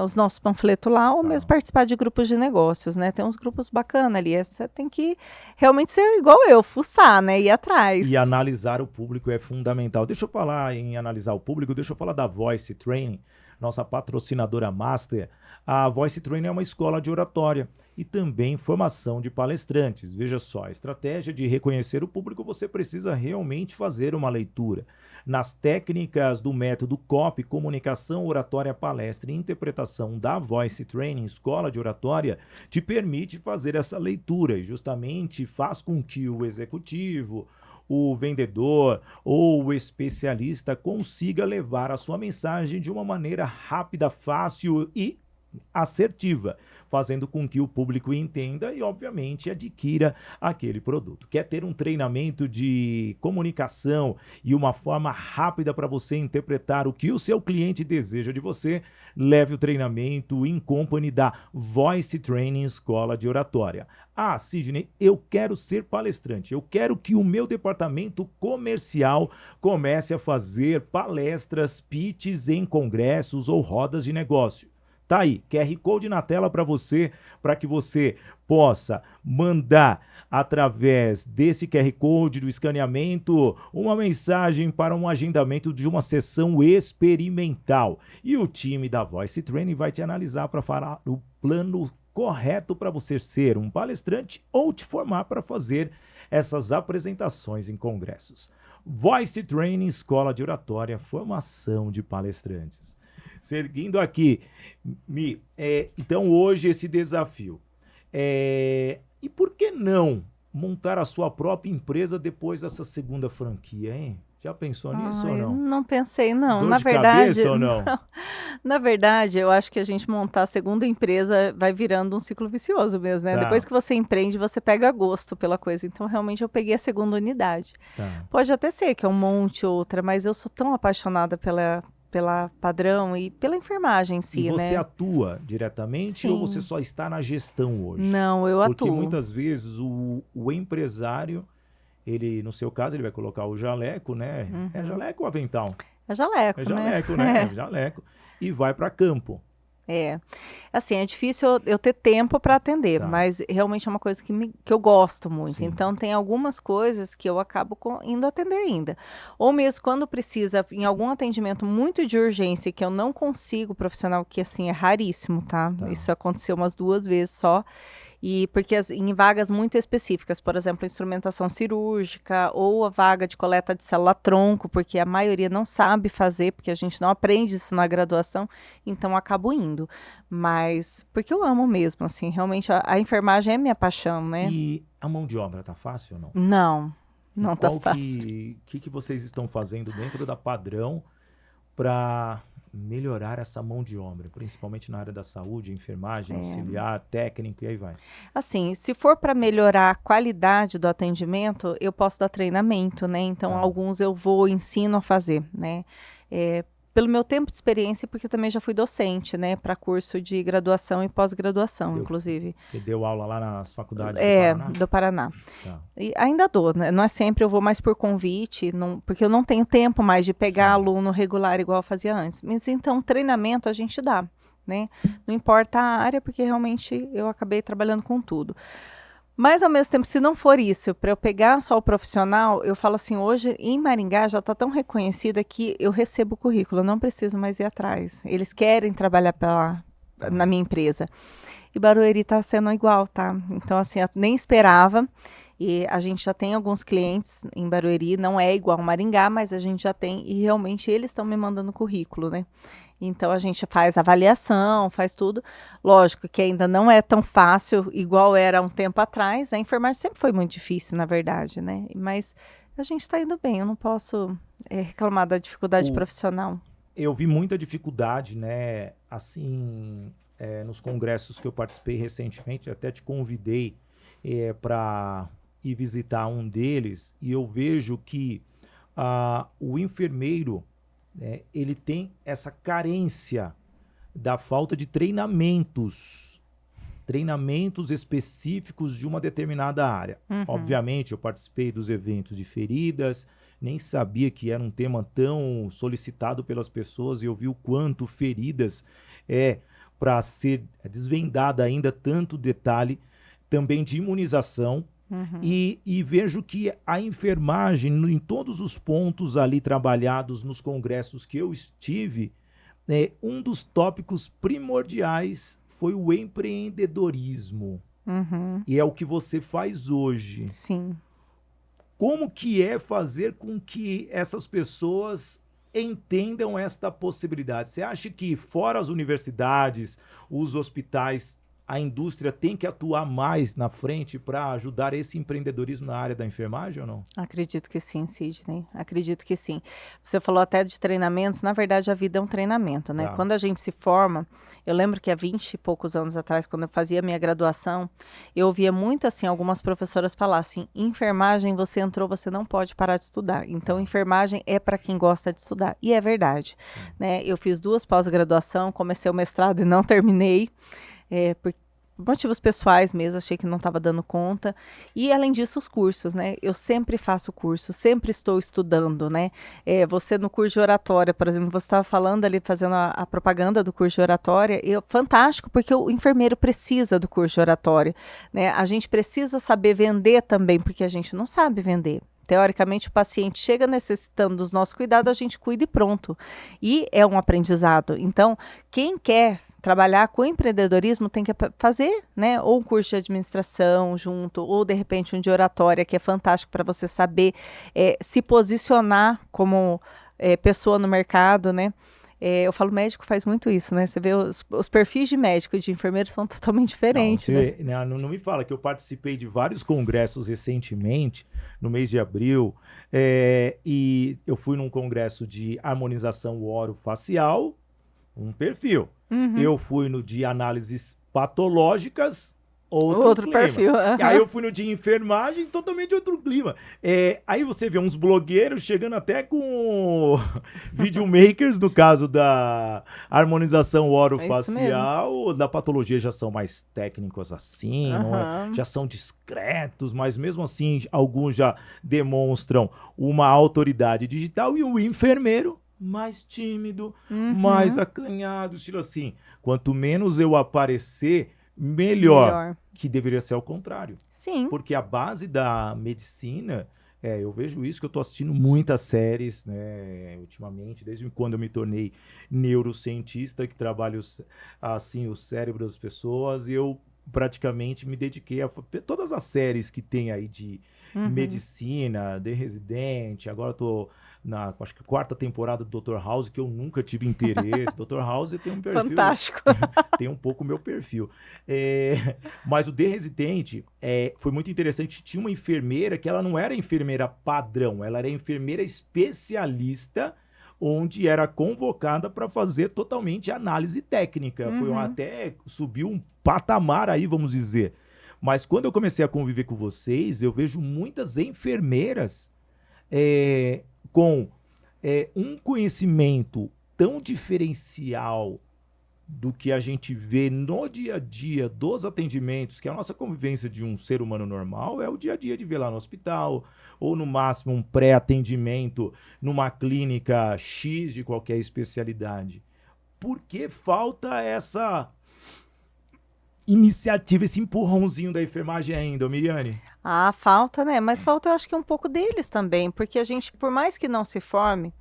os nossos panfletos lá, ou mesmo participar de grupos de negócios, né? Tem uns grupos bacanas ali, você tem que realmente ser igual eu, fuçar, né? Ir atrás. E analisar o público é fundamental. Deixa eu falar em analisar o público, deixa eu falar da Voice Training, nossa patrocinadora master. A Voice Training é uma escola de oratória e também formação de palestrantes. Veja só, a estratégia de reconhecer o público, você precisa realmente fazer uma leitura. Nas técnicas do método COP, comunicação, oratória, palestra e interpretação da Voice Training, escola de oratória, te permite fazer essa leitura e justamente faz com que o executivo, o vendedor ou o especialista consiga levar a sua mensagem de uma maneira rápida, fácil e assertiva, fazendo com que o público entenda e, obviamente, adquira aquele produto. Quer ter um treinamento de comunicação e uma forma rápida para você interpretar o que o seu cliente deseja de você? Leve o treinamento in company da Voice Training Escola de Oratória. Ah, Sidney, eu quero ser palestrante, eu quero que o meu departamento comercial comece a fazer palestras, pitches em congressos ou rodas de negócio. Tá aí, QR Code na tela para que você possa mandar através desse QR Code do escaneamento uma mensagem para um agendamento de uma sessão experimental. E o time da Voice Training vai te analisar para falar o plano correto para você ser um palestrante ou te formar para fazer essas apresentações em congressos. Voice Training, Escola de Oratória, formação de palestrantes. Seguindo aqui, então hoje esse desafio. E por que não montar a sua própria empresa depois dessa segunda franquia, hein? Já pensou nisso ou não? Não pensei, não. Dor Na de verdade, cabeça ou não? Na verdade, eu acho que a gente montar a segunda empresa vai virando um ciclo vicioso mesmo, né? Tá. Depois que você empreende, você pega gosto pela coisa. Então, realmente, eu peguei a segunda unidade. Tá. Pode até ser que eu monte outra, mas eu sou tão apaixonada pela Padrão e pela enfermagem em si, E você né? atua diretamente ou você só está na gestão hoje? Não, eu Porque atuo. muitas vezes o empresário, ele, no seu caso, ele vai colocar o jaleco, né? É jaleco ou avental? É jaleco, É jaleco, né? É jaleco. E vai para campo. Assim, é difícil eu ter tempo para atender, Tá. mas realmente é uma coisa que eu gosto muito. Sim. Então, tem algumas coisas que eu acabo indo atender ainda. Ou mesmo quando precisa, em algum atendimento muito de urgência, que eu não consigo, profissional, que assim, é raríssimo, tá? Tá. Isso aconteceu umas 2 vezes só. E porque em vagas muito específicas, por exemplo, instrumentação cirúrgica ou a vaga de coleta de célula-tronco, porque a maioria não sabe fazer, porque a gente não aprende isso na graduação, então eu acabo indo. Mas porque eu amo mesmo, assim, realmente a enfermagem é minha paixão, né? E a mão de obra tá fácil ou não? Não tá fácil. Que vocês estão fazendo dentro da Padrão para melhorar essa mão de obra, principalmente na área da saúde, enfermagem, auxiliar, técnico e aí vai? Assim, se for para melhorar a qualidade do atendimento, eu posso dar treinamento, né? Então, Tá. alguns eu ensino a fazer, né? Pelo meu tempo de experiência, porque eu também já fui docente, né, para curso de graduação e pós-graduação, inclusive. Você deu aula lá nas faculdades do Paraná? Do Paraná. Tá. E ainda dou, né? Não é sempre, eu vou mais por convite, porque eu não tenho tempo mais de pegar aluno regular igual eu fazia antes. Mas então, treinamento a gente dá, né? Não importa a área, porque realmente eu acabei trabalhando com tudo. Mas, ao mesmo tempo, se não for isso, para eu pegar só o profissional, eu falo assim, hoje em Maringá já está tão reconhecida que eu recebo o currículo, eu não preciso mais ir atrás. Eles querem trabalhar na minha empresa. E Barueri está sendo igual, tá? Então, assim, eu nem esperava. E a gente já tem alguns clientes em Barueri, não é igual Maringá, mas a gente já tem, e realmente eles estão me mandando currículo, né? Então a gente faz avaliação, faz tudo. Lógico que ainda não é tão fácil igual era um tempo atrás. A enfermagem sempre foi muito difícil, na verdade, né? Mas a gente está indo bem, eu não posso reclamar da dificuldade profissional. Eu vi muita dificuldade, né? Assim, nos congressos que eu participei recentemente, até te convidei para ir visitar um deles, e eu vejo que o enfermeiro, ele tem essa carência da falta de treinamentos específicos de uma determinada área. Obviamente, eu participei dos eventos de feridas, nem sabia que era um tema tão solicitado pelas pessoas, e eu vi o quanto feridas para ser desvendada ainda tanto detalhe, também de imunização. E vejo que a enfermagem, em todos os pontos ali trabalhados nos congressos que eu estive, um dos tópicos primordiais foi o empreendedorismo. E é o que você faz hoje. Sim. Como que é fazer com que essas pessoas entendam esta possibilidade? Você acha que fora as universidades, os hospitais, a indústria tem que atuar mais na frente para ajudar esse empreendedorismo na área da enfermagem ou não? Acredito que sim, Sidney. Acredito que sim. Você falou até de treinamentos. Na verdade, a vida é um treinamento, né? Tá. Quando a gente se forma, eu lembro que há 20 e poucos anos atrás, quando eu fazia minha graduação, eu ouvia muito assim, algumas professoras falar assim, enfermagem, você entrou, você não pode parar de estudar. Então, enfermagem é para quem gosta de estudar. E é verdade, né? Eu fiz 2 pós-graduação, comecei o mestrado e não terminei. Por motivos pessoais mesmo, achei que não estava dando conta. E, além disso, os cursos, né? Eu sempre faço curso, sempre estou estudando, né? Você no curso de oratória, por exemplo, você estava falando ali, fazendo a propaganda do curso de oratória, fantástico, porque o enfermeiro precisa do curso de oratória, né? A gente precisa saber vender também, porque a gente não sabe vender. Teoricamente, o paciente chega necessitando dos nossos cuidados, a gente cuida e pronto. E é um aprendizado. Então, quem quer trabalhar com empreendedorismo tem que fazer, né? Ou um curso de administração junto, ou de repente um de oratória, que é fantástico para você saber se posicionar como pessoa no mercado, né? Eu falo, médico faz muito isso, né? Você vê os perfis de médico e de enfermeiro são totalmente diferentes, né? Não me fala que eu participei de vários congressos recentemente, no mês de abril, e eu fui num congresso de harmonização orofacial, um perfil. Eu fui no de análises patológicas, outro clima. Perfil. E aí eu fui no de enfermagem, totalmente outro clima. Aí você vê uns blogueiros chegando até com videomakers, no caso da harmonização orofacial, da patologia já são mais técnicos assim, já são discretos, mas mesmo assim alguns já demonstram uma autoridade digital, e o enfermeiro mais tímido, mais acanhado, estilo assim, quanto menos eu aparecer, melhor. Que deveria ser ao contrário. Sim. Porque a base da medicina, eu vejo isso, que eu estou assistindo muitas séries, né, ultimamente, desde quando eu me tornei neurocientista, que trabalho assim o cérebro das pessoas, e eu praticamente me dediquei a todas as séries que tem aí de medicina, The Resident, agora eu tô na, acho que 4ª temporada do Dr. House, que eu nunca tive interesse. Dr. House tem um perfil... Fantástico. Tem um pouco o meu perfil. Mas o The Resident foi muito interessante. Tinha uma enfermeira que ela não era enfermeira padrão, ela era enfermeira especialista, onde era convocada para fazer totalmente análise técnica. Até subiu um patamar aí, vamos dizer. Mas quando eu comecei a conviver com vocês, eu vejo muitas enfermeiras com um conhecimento tão diferencial do que a gente vê no dia a dia dos atendimentos, que a nossa convivência de um ser humano normal é o dia a dia de ver lá no hospital, ou no máximo um pré-atendimento numa clínica X de qualquer especialidade. Por que falta essa iniciativa, esse empurrãozinho da enfermagem ainda, Miriane? Ah, falta, né? Mas falta, eu acho que um pouco deles também, porque a gente, por mais que não se forme,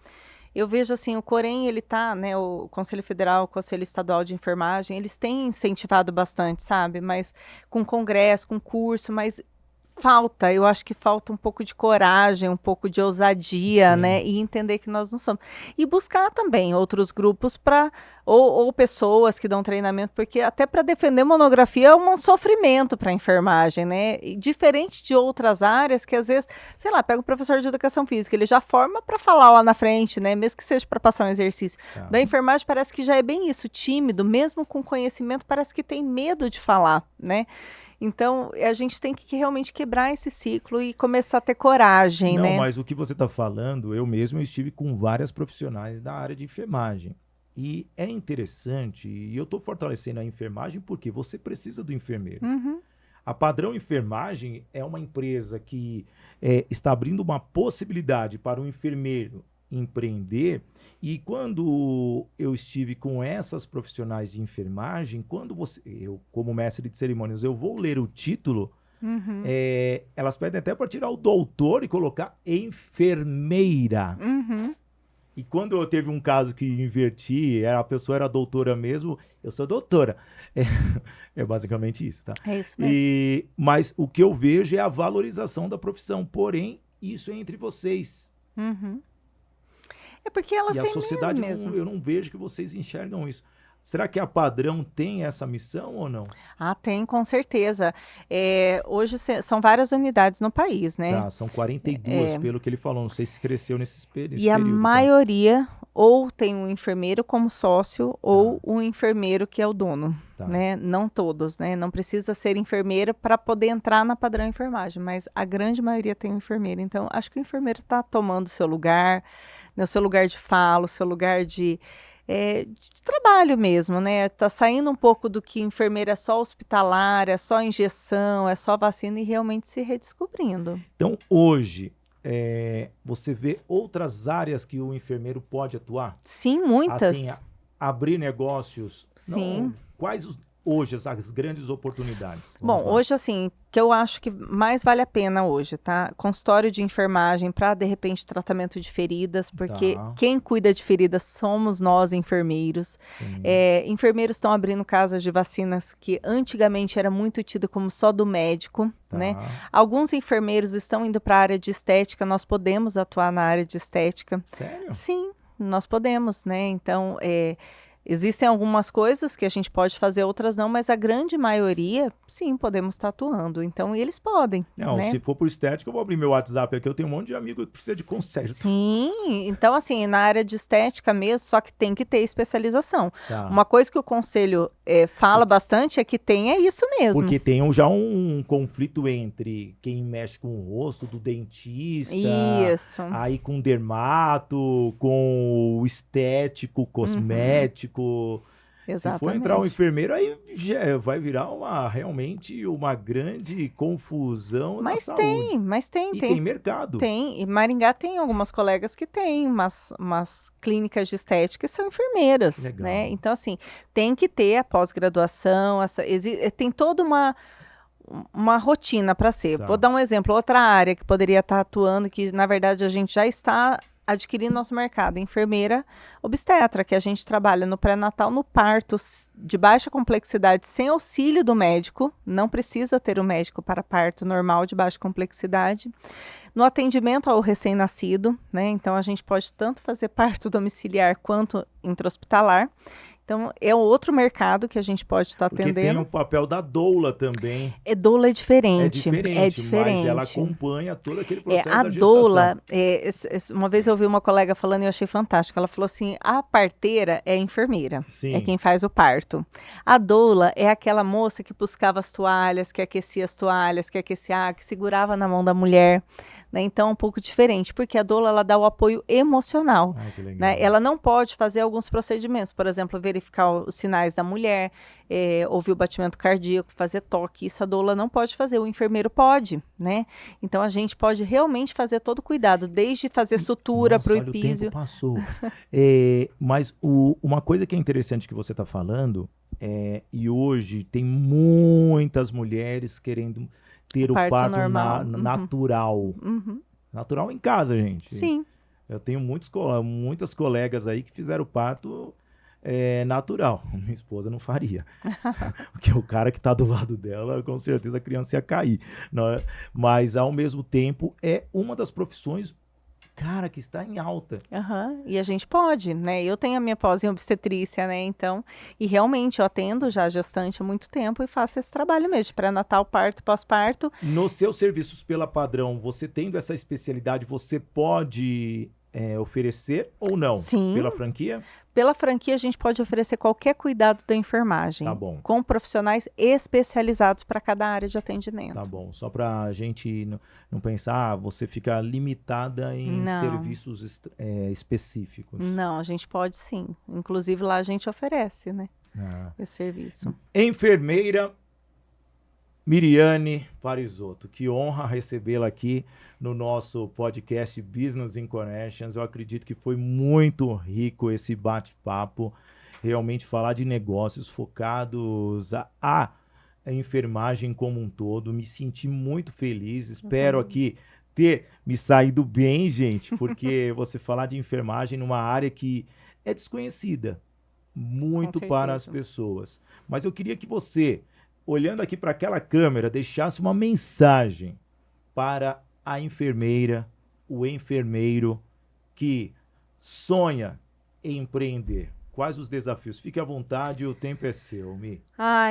eu vejo assim, o Corém, ele tá, né, o Conselho Federal, o Conselho Estadual de Enfermagem, eles têm incentivado bastante, sabe? Mas com congresso, com curso, mas falta, eu acho que falta um pouco de coragem, um pouco de ousadia, né? Sim. E entender que nós não somos. E buscar também outros grupos para, ou pessoas que dão treinamento, porque até para defender monografia é um sofrimento para a enfermagem, né? E diferente de outras áreas que às vezes, sei lá, pega o professor de educação física, ele já forma para falar lá na frente, né? Mesmo que seja para passar um exercício. Tá. Da enfermagem parece que já é bem isso, tímido, mesmo com conhecimento, parece que tem medo de falar, né? Então, a gente tem que realmente quebrar esse ciclo e começar a ter coragem, Não, né? mas o que você está falando, eu mesmo estive com várias profissionais da área de enfermagem. E é interessante, e eu estou fortalecendo a enfermagem porque você precisa do enfermeiro. Uhum, A Padrão Enfermagem é uma empresa que está abrindo uma possibilidade para o enfermeiro empreender. E quando eu estive com essas profissionais de enfermagem, eu, como mestre de cerimônias, eu vou ler o título, uhum, elas pedem até para tirar o doutor e colocar enfermeira. uhum. E quando eu teve um caso que inverti, a pessoa era doutora mesmo, eu sou doutora. É basicamente isso, tá? É isso mesmo. Mas o que eu vejo é a valorização da profissão. Porém, isso é entre vocês. Uhum. É porque elas E a têm sociedade, medo mesmo. eu não vejo que vocês enxergam isso. Será que a Padrão tem essa missão ou não? Ah, tem, com certeza. Hoje são várias unidades no país, né? Tá, são 42, pelo que ele falou. Não sei se cresceu nesse E a período. Tá? maioria ou tem um enfermeiro como sócio ou Tá. um enfermeiro que é o dono, Tá. né? Não todos, né? Não precisa ser enfermeiro para poder entrar na Padrão Enfermagem, mas a grande maioria tem um enfermeiro. Então, acho que o enfermeiro está tomando o seu lugar, né? O seu lugar de fala, o seu lugar de trabalho mesmo, né? Tá saindo um pouco do que enfermeira é só hospitalar, é só injeção, é só vacina e realmente se redescobrindo. Então, hoje, você vê outras áreas que o enfermeiro pode atuar? Sim, muitas. Assim, abrir negócios. Sim. Não, quais hoje as grandes oportunidades? Bom, hoje assim, que eu acho que mais vale a pena hoje, tá? Consultório de enfermagem para, de repente, tratamento de feridas, porque Tá. quem cuida de feridas somos nós, enfermeiros. Sim. Enfermeiros estão abrindo casas de vacinas que antigamente era muito tido como só do médico, Tá. né? Alguns enfermeiros estão indo para a área de estética, nós podemos atuar na área de estética. Sério? Sim, nós podemos, né? Então, existem algumas coisas que a gente pode fazer, outras não, mas a grande maioria, sim, podemos estar atuando. Então, eles podem, Não, né? se for por estética, eu vou abrir meu WhatsApp aqui. Eu tenho um monte de amigo que precisa de conserto. Sim, então assim, na área de estética mesmo, só que tem que ter especialização. Tá. Uma coisa que o conselho fala bastante é que tem isso mesmo. Porque tem já um conflito entre quem mexe com o rosto do dentista, Isso. aí com o dermato, com o estético, cosmético. Exatamente. Se for entrar um enfermeiro, aí já vai virar realmente uma grande confusão na saúde. Mas tem. E tem mercado. Tem, e Maringá tem algumas colegas que têm umas clínicas de estética e são enfermeiras, Legal. né? Então, assim, tem que ter a pós-graduação, tem toda uma rotina para ser. Tá. Vou dar um exemplo, outra área que poderia estar atuando, que na verdade a gente já está adquirindo nosso mercado, enfermeira obstetra, que a gente trabalha no pré-natal, no parto de baixa complexidade, sem auxílio do médico, não precisa ter um médico para parto normal de baixa complexidade. No atendimento ao recém-nascido, né? Então a gente pode tanto fazer parto domiciliar quanto intra-hospitalar. Então, é outro mercado que a gente pode estar Porque tem atendendo. o papel da doula também. Doula é É diferente, é diferente, mas ela diferente. acompanha todo aquele processo A da gestação. doula, uma vez eu ouvi uma colega falando e eu achei fantástico. Ela falou assim: a parteira é a enfermeira, é Sim. quem faz o parto. A doula é aquela moça que buscava as toalhas, que aquecia as toalhas, que aquecia água, que segurava na mão da mulher. Né? Então, é um pouco diferente, porque a doula ela dá o apoio emocional. Ai, que legal. Né? Ela não pode fazer alguns procedimentos, por exemplo, verificar os sinais da mulher, ouvir o batimento cardíaco, fazer toque. Isso a doula não pode fazer, o enfermeiro pode, né? Então a gente pode realmente fazer todo o cuidado, desde fazer sutura para o Olha, o tempo epísio. passou. Mas uma coisa que é interessante que você está falando, e hoje tem muitas mulheres querendo ter o Parto parto normal. natural. Uhum. Natural em casa, gente. Sim. Eu tenho muitas colegas aí que fizeram o parto natural. Minha esposa não faria. Porque o cara que está do lado dela, com certeza a criança ia cair. Não é? Mas, ao mesmo tempo, é uma das profissões, cara, que está em alta. Uhum. E a gente pode, né? Eu tenho a minha pós em obstetrícia, né? Então, e realmente eu atendo já gestante há muito tempo e faço esse trabalho mesmo, de pré-natal, parto, pós-parto. Nos seus serviços pela Padrão, você tendo essa especialidade, você pode oferecer ou não? Sim. Pela franquia? Pela franquia, a gente pode oferecer qualquer cuidado da enfermagem. Tá bom. Com profissionais especializados para cada área de atendimento. Tá bom. Só para a gente não pensar, você fica limitada em serviços específicos. Não, a gente pode sim. Inclusive lá a gente oferece, né? Esse serviço. Enfermeira Miriane Parisotto, que honra recebê-la aqui no nosso podcast Business in Connections. Eu acredito que foi muito rico esse bate-papo, realmente falar de negócios focados à enfermagem como um todo. Me senti muito feliz, espero aqui ter me saído bem, gente, porque você falar de enfermagem numa área que é desconhecida muito para as pessoas. Mas eu queria que você, olhando aqui para aquela câmera, deixasse uma mensagem para a enfermeira, o enfermeiro que sonha em empreender. Quais os desafios? Fique à vontade, o tempo é seu, Mi.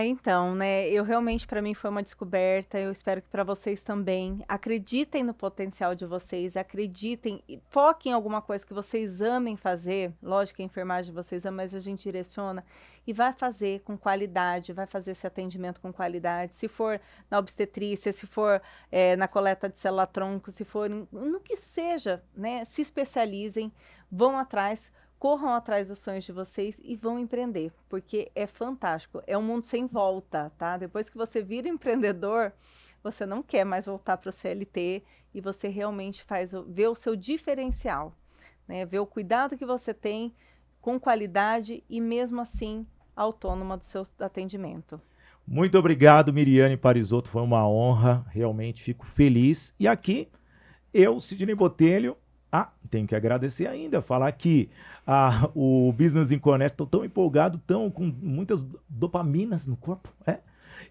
Então, né, eu realmente, para mim, foi uma descoberta, eu espero que para vocês também. Acreditem no potencial de vocês, acreditem, foquem em alguma coisa que vocês amem fazer, lógico que a enfermagem vocês amam, mas a gente direciona, e vai fazer com qualidade, vai fazer esse atendimento com qualidade, se for na obstetrícia, se for na coleta de célula-tronco, se for no que seja, né, se especializem, vão atrás, corram atrás dos sonhos de vocês e vão empreender, porque é fantástico, é um mundo sem volta, tá? Depois que você vira empreendedor, você não quer mais voltar para o CLT e você realmente vê o seu diferencial, né? Vê o cuidado que você tem com qualidade e mesmo assim autônoma do seu atendimento. Muito obrigado, Miriane Parisotto, foi uma honra, realmente fico feliz. E aqui, eu, Sidney Botelho, tenho que agradecer ainda, falar que o Business in Connect, estou tão empolgado, tão com muitas dopaminas no corpo,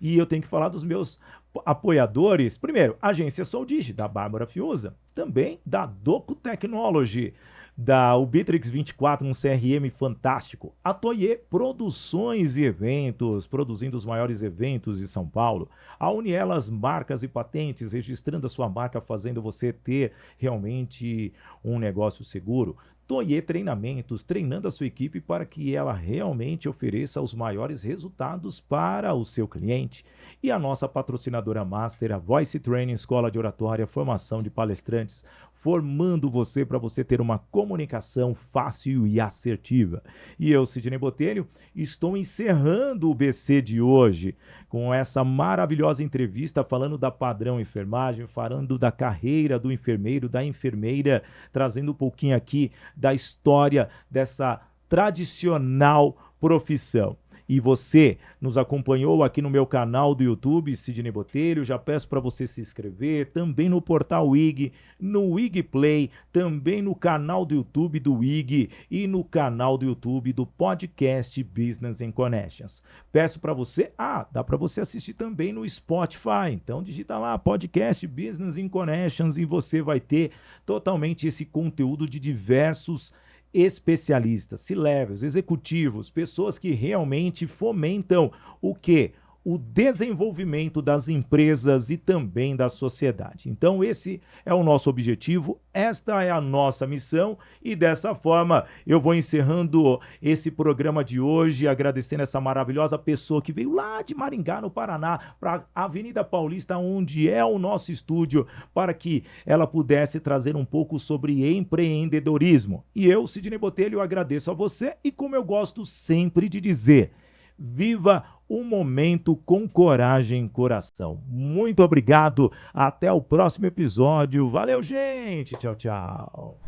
e eu tenho que falar dos meus apoiadores. Primeiro, a agência Soldigi, da Bárbara Fiuza, também da Doco Technology, da Ubitrix 24, um CRM fantástico, a Toye Produções e Eventos, produzindo os maiores eventos de São Paulo, a Unielas Marcas e Patentes, registrando a sua marca, fazendo você ter realmente um negócio seguro, Toye Treinamentos, treinando a sua equipe para que ela realmente ofereça os maiores resultados para o seu cliente. E a nossa patrocinadora master, a Voice Training, escola de oratória, formação de palestrantes, formando você para você ter uma comunicação fácil e assertiva. E eu, Sidney Botelho, estou encerrando o BC de hoje com essa maravilhosa entrevista falando da Padrão Enfermagem, falando da carreira do enfermeiro, da enfermeira, trazendo um pouquinho aqui da história dessa tradicional profissão. E você nos acompanhou aqui no meu canal do YouTube, Sidney Botelho, já peço para você se inscrever, também no portal WIG, no WIG Play, também no canal do YouTube do WIG e no canal do YouTube do podcast Business in Connections. Peço para você, dá para você assistir também no Spotify, então digita lá, podcast Business in Connections e você vai ter totalmente esse conteúdo de diversos especialistas, C-levels, executivos, pessoas que realmente fomentam o quê? O desenvolvimento das empresas e também da sociedade. Então, esse é o nosso objetivo, esta é a nossa missão e dessa forma eu vou encerrando esse programa de hoje, agradecendo essa maravilhosa pessoa que veio lá de Maringá, no Paraná, para a Avenida Paulista, onde é o nosso estúdio, para que ela pudesse trazer um pouco sobre empreendedorismo. E eu, Sidney Botelho, agradeço a você e como eu gosto sempre de dizer, viva um momento com coragem e coração. Muito obrigado. Até o próximo episódio. Valeu, gente. Tchau, tchau.